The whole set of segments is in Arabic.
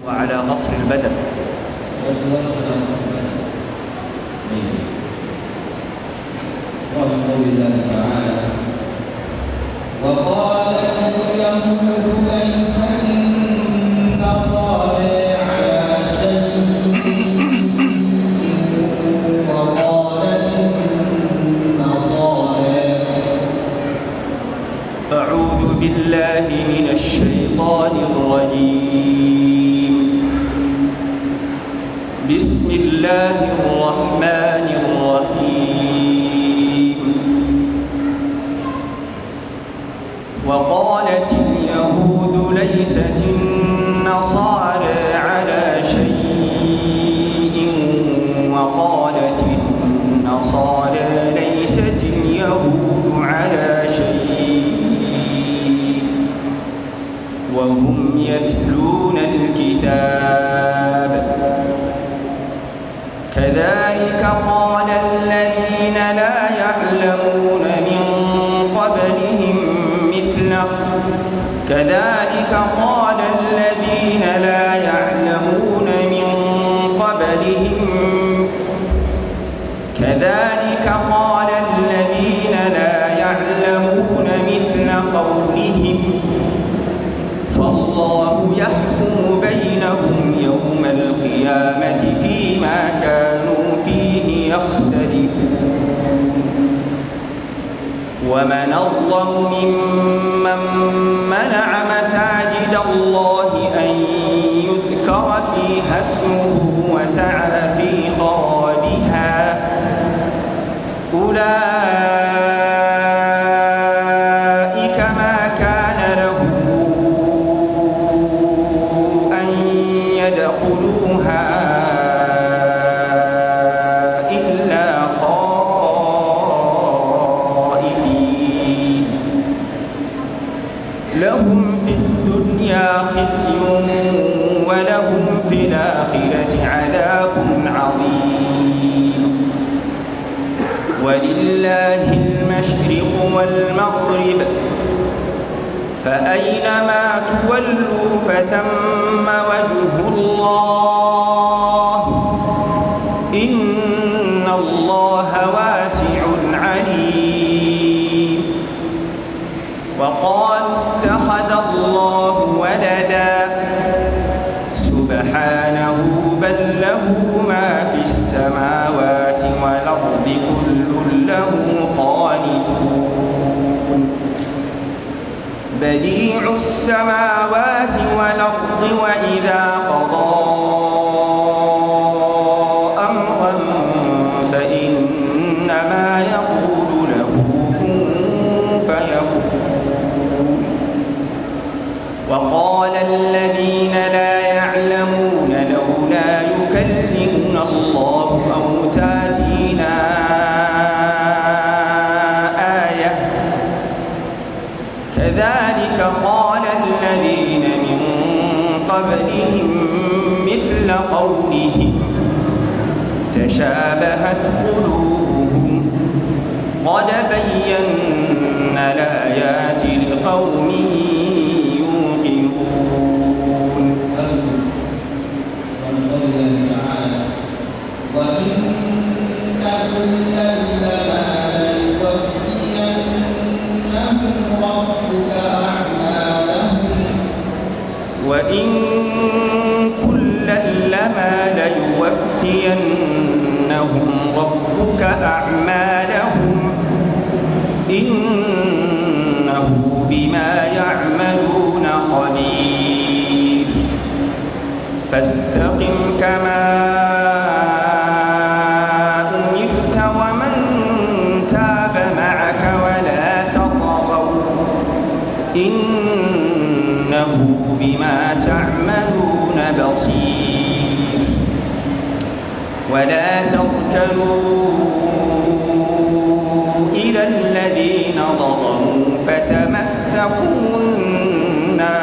وعلى قصر البدن. ومن قول الله تعالى: وقالت اليهود ليست النصارى على شيء وقالت النصارى. أعوذ بالله من الشيطان الرجيم. بسم الله الرحمن الرحيم. وقالت اليهود ليست النصارى على شيء وقالت النصارى ليست اليهود على شيء وهم يتلون الكتاب. كذلك قال الذين لا يعلمون من قبلهم كذلك قال الذين لا يعلمون من قبلهم كذلك قال الذين لا يعلمون مثل قولهم فالله يحكم بينهم يوم القيامة فيما كانوا فيه يختلفون. ومن أظلم ممن منع مساجد الله أن يذكر فيها اسمه وسعى في خرابها أولئك ما كان لهم أن يدخلوها إلا خائفين. لهم في الدنيا خزي ولهم في الآخرة عذاب عظيم. ولله المشرق والمغرب فأينما تولوا فثم وجه الله إن الله واسع عليم. وقالوا اتخذ الله ولدا سبحانه بل له ما في السماوات والأرض كل له قانتون. بديع السماوات والأرض وإذا قضى أمرا فإنما يقول له كن فيكون. وقال الذين لا يعلمون لولا يكلمنا الله أو تأتينا آية كذلك قال الذين من قبلهم مثل قولهم تشابهت قلوبهم قد بينا الآيات لقوم يوقنون. وإن كلا لما ليوفينهم ربك أعمالهم وإن كلا لما ليوفينهم ربك أعمالهم إنه بما يعملون خبير. فاستقم كما أمرت ومن تاب معك ولا تطغوا إنه بما تعملون بصير. ولا تركنوا إلى الذين ظلموا فتمسكوا النار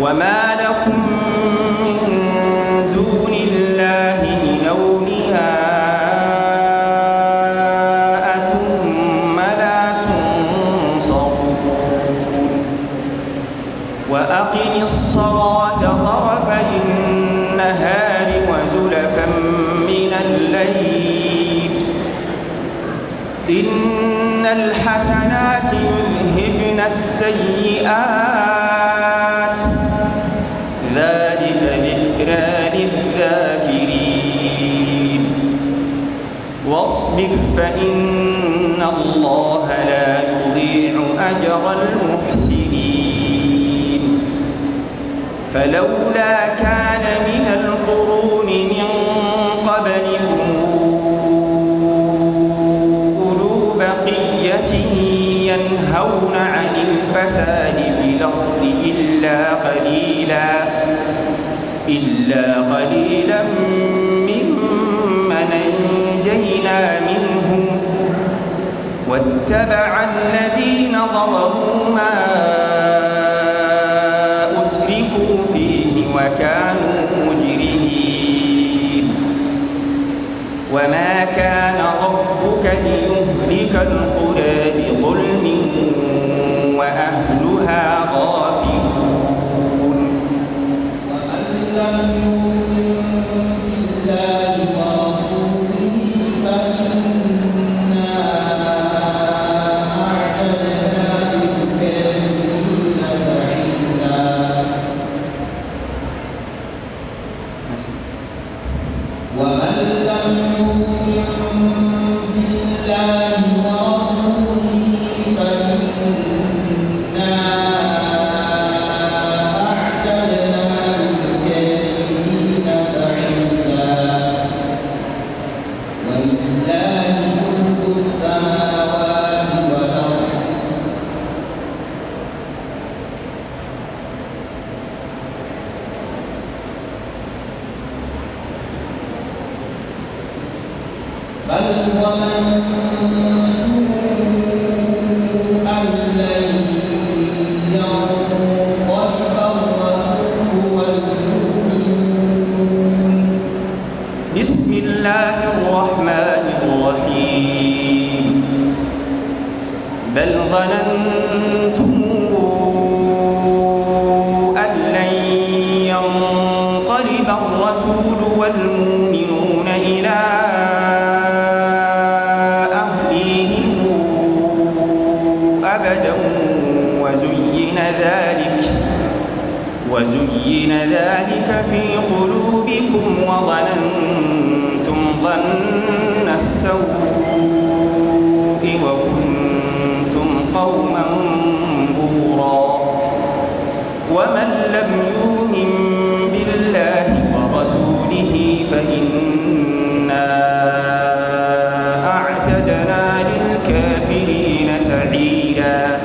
وما لكم من دون الله من أولياء ثم لا تنصرون. وأقم وأقم الصلاة طرفي النهار وزلفا من الليل إن الحسنات يذهبن السيئات ذلك ذكرى للذاكرين واصبر فإن الله لا يضيع أجر المحسنين فلولا كان من القرون من قبلكم أولو بقية ينهون عن الفساد في الأرض إلا قليلا ممن أنجينا منهم واتبع الذين ظلموا ما أترفوا فيه وكانوا مجرمين وما كان ربك ليهلك القرى بظلم وأهلها غافلون ومن لم يؤمن بالله ورسوله فإنا أعتدنا للكافرين سعيرا ومن لم يؤمن بالله ورسوله فإنا أعتدنا للكافرين سعيرا ولله ملك السماوات والأرض بل ظننتم أن لن ينقلب الرسول والمؤمنون بسم الله الرحمن الرحيم بل ظننتم أن لن ينقلب الرسول والمؤمنون إلى أهليهم أبدا وزين ذلك في قلوبكم وظننتم ظن السوء وكنتم قوما بورا ومن لم يؤمن بالله ورسوله فإنا أعتدنا للكافرين سعيرا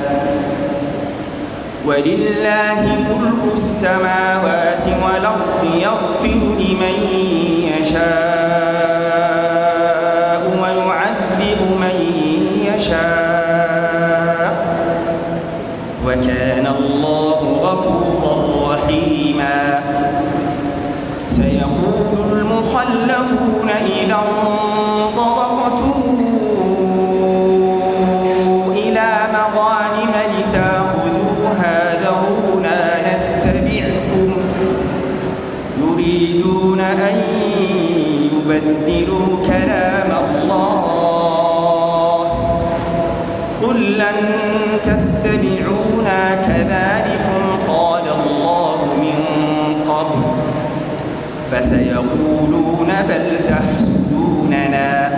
ولله ملك السماوات والأرض يغفر لمن يشاء ويعذب من يشاء وكان الله غفورا رحيما سيقول المخلفون إذا انطلقتم إلى مغانم لتأخذوها ذرونا نتبعكم يريدون أن يبدلوا كلام الله قل لن تتبعونا كذلكم قال الله من قبل فسيقولون بل تحسدوننا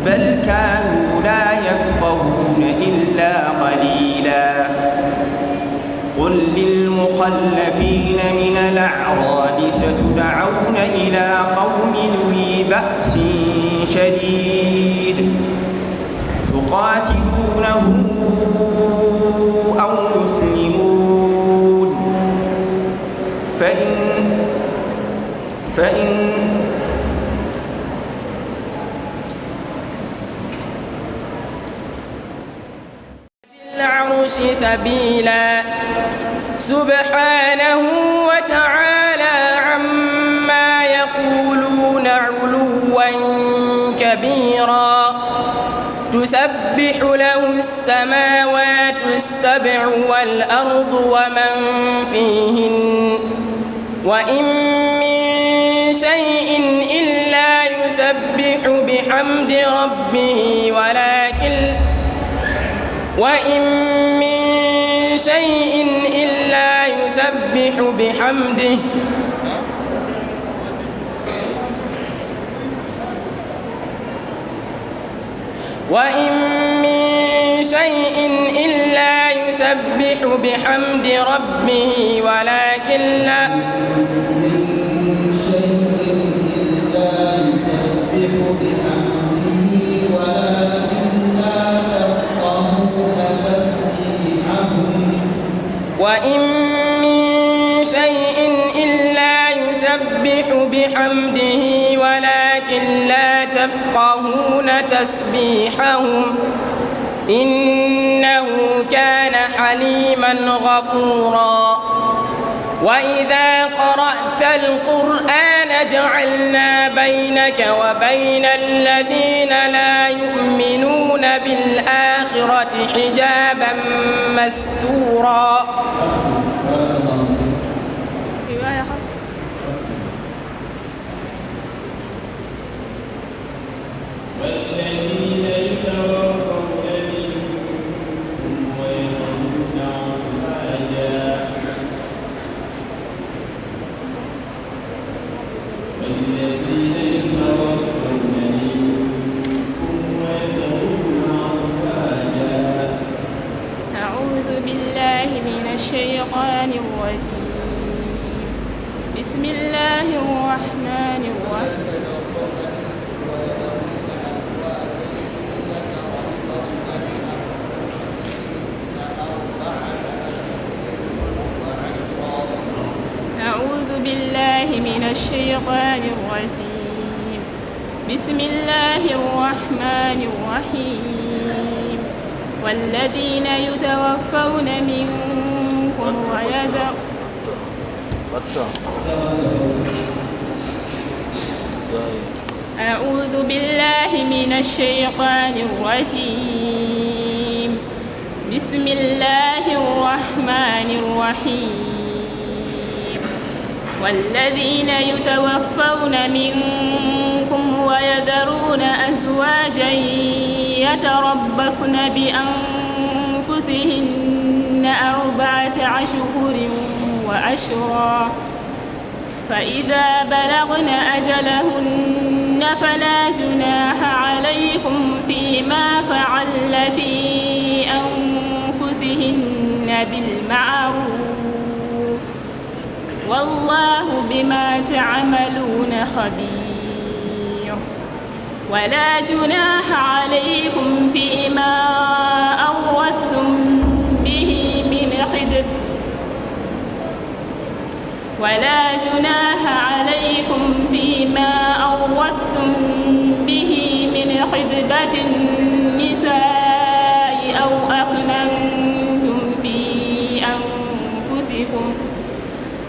بل كانوا لا يفقهون إلا قليلا قل للمخلفين من الأعراب ستدعون إلى قوم ذي بأس شديد تقاتلونهم أو يسلمون فإن بالعرش سبيلا سبحانه وتعالى عما يقولون علوا كبيرا تسبح له السماوات السبع والأرض ومن فيهن وإن من شيء إلا يسبح بحمد ربه وإن من شيء إلا يسبح بحمده وإن من شيء إلا يسبح بحمد ربه ولكن لا وإن من شيء إلا يسبح بحمده ولكن لا تفقهون تسبيحهم إنه كان حليما غفورا وإذا قرأت القرآن جعلنا بينك وبين الذين لا يؤمنون بالآخرة حجابا مستورا. والذين يتوفون منكم ويذرون أزواجا أعوذ بالله من الشيطان الرجيم. بسم الله الرحمن الرحيم. أعوذ بالله من الشيطان الرجيم. بسم الله الرحمن الرحيم. والذين يتوفون منكم أعوذ بالله من الشيطان الرجيم. بسم الله الرحمن الرحيم. والذين يتوفون منكم ويذرون أزواجا يتربصن بأنفسهن 4 أشهر وأشرا فإذا بلغن أجلهن فلا جناح عليكم فيما فعلن في أنفسهن بالمعروف والله بما تعملون خبير. ولا جناح عليكم فيما أردتم به من خطبة النساء أو أكننتم في أنفسكم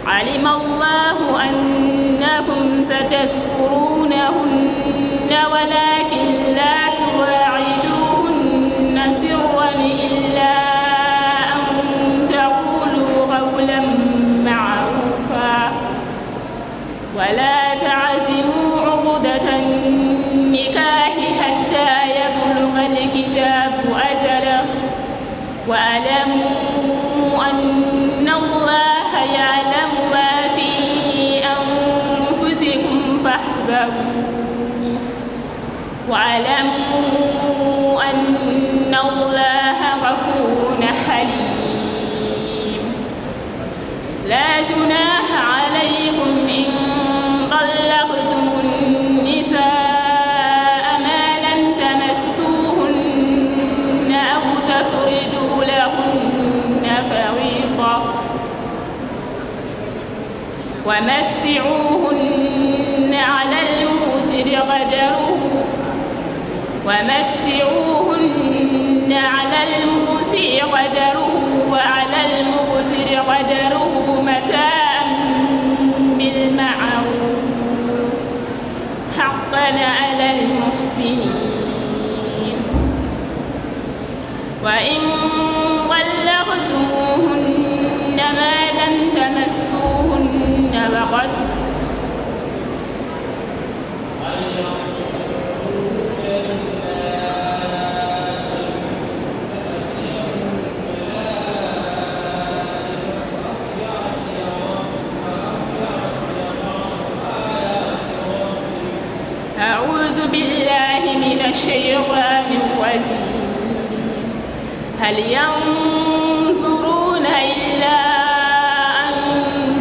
علم الله أنكم ستذكرونهن ولكن لا تواعدوهن سرا إلا أن تقولوا قولا معروفا ولا تعزموا عقدة النكاح حتى يبلغ الكتاب أجله واعلموا أن الله يعلم ما في أنفسكم فاحذروا واعلموا أن الله غفور حليم. لا جناح عليكم إن طلقتم النساء ما لم تمسوهن أو تفردوا لهن فريضة ومتعوهن على الموسر قدره وعلى المقتر قدره متاعا بالمعروف حقا على المحسنين. الشيطان الرجيم هل ينظرون إلا أن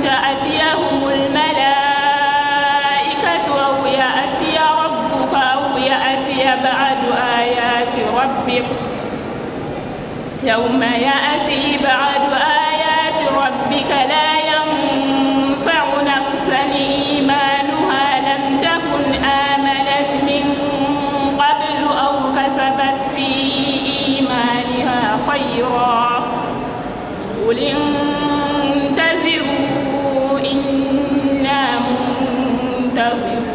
تأتيهم الملائكة أو يأتي ربك أو يأتي بعد آيات ربك يوم يأتي بعد آيات ربك لا ينفع نفسا إيمانها لم تكن آمنت من قبل أو كسبت في إيمانها خيرا قل انتظروا إنا منتظرون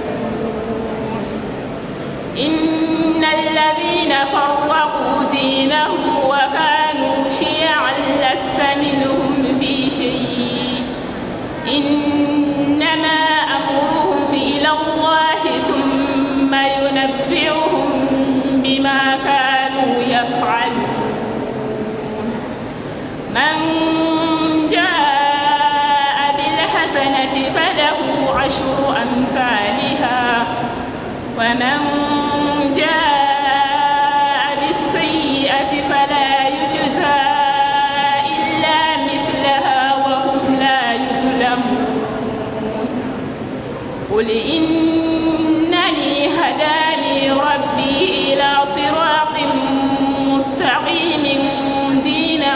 إن الذين فرقوا دينهم وكانوا شيعا لست منهم في شيء إنما أمرهم إلى الله ثم ينبئهم بما كانوا يفعلون من جاء بالحسنة فله عشر أمثالها ومن جاء بالسيئة فلا يجزى إلا مثلها وهم لا يظلمون قل إنني هداني ربي إلى صراط مستقيم دينا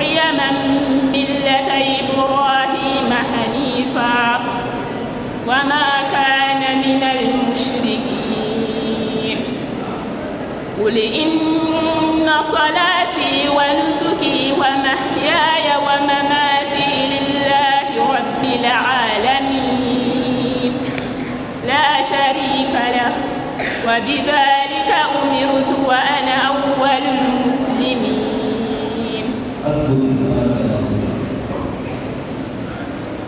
قيما ملة إبراهيم حنيفا وما كان من المشركين قل إن صلاتي ونسكي ومحياي ومماتي لله رب العالمين لا شريك له وبذلك أمرت